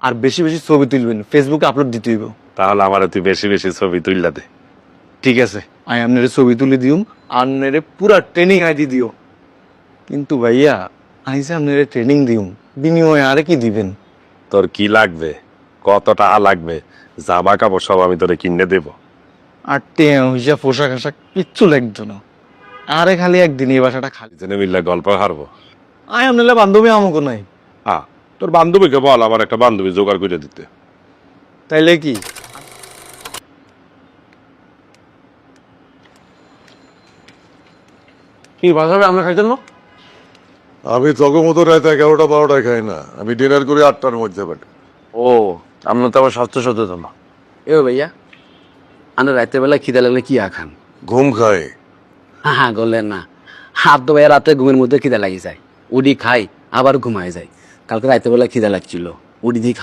আর বেশি বেশি ছবি তুলবেন, ফেসবুকে আপলোড দিতে হইব। তাহলে আমার তুই বেশি বেশি ছবি তুললা দে। ঠিক আছে, আমি আপনার ছবি তুলে দিউম, আপনার পুরা ট্রেনিং আইডি দিও। কিন্তু ভাইয়া আমি যে আপনার ট্রেনিং দিউম, বিনিময়ে আরে কি দিবেন? তোর কি লাগবে, কত টাকা লাগবে, জামা কাপড় সব আমি তোরে কিনে দেব। আর হিসাব পোশাক আশাক কিচ্ছু লাগতো না, আরে খালি একদিন এই বাসাটা খালি। জেনে মিললে গল্প হারবো। আয় আপনার বান্ধবী আমাকে নাই। তোর বান্ধবীকে বল আমার একটা বান্ধবী জোগাড় করে দিতে। তাইলে কি কি বাসাবে আমরা খাইতেন না? আমি তখন মতো রাত 11টা-12টায় খাই না, আমি ডিনার করি 8টার মধ্যে। বাট ও, আমরা তো আবার স্বাস্থ্য সচেতন না। এ ভাইয়া, আমরা রাতের বেলা খিদে লাগলে কি খান? ঘুম খাই। হ্যাঁ বললেন না, হাত তো ভাইয়া রাতে ঘুমের মধ্যে খিদে লাগি যায়, উডি খাই আবার ঘুমায় যায়। কালকে রাতের বেলা খিদে লাগছিল, উডি দিয়ে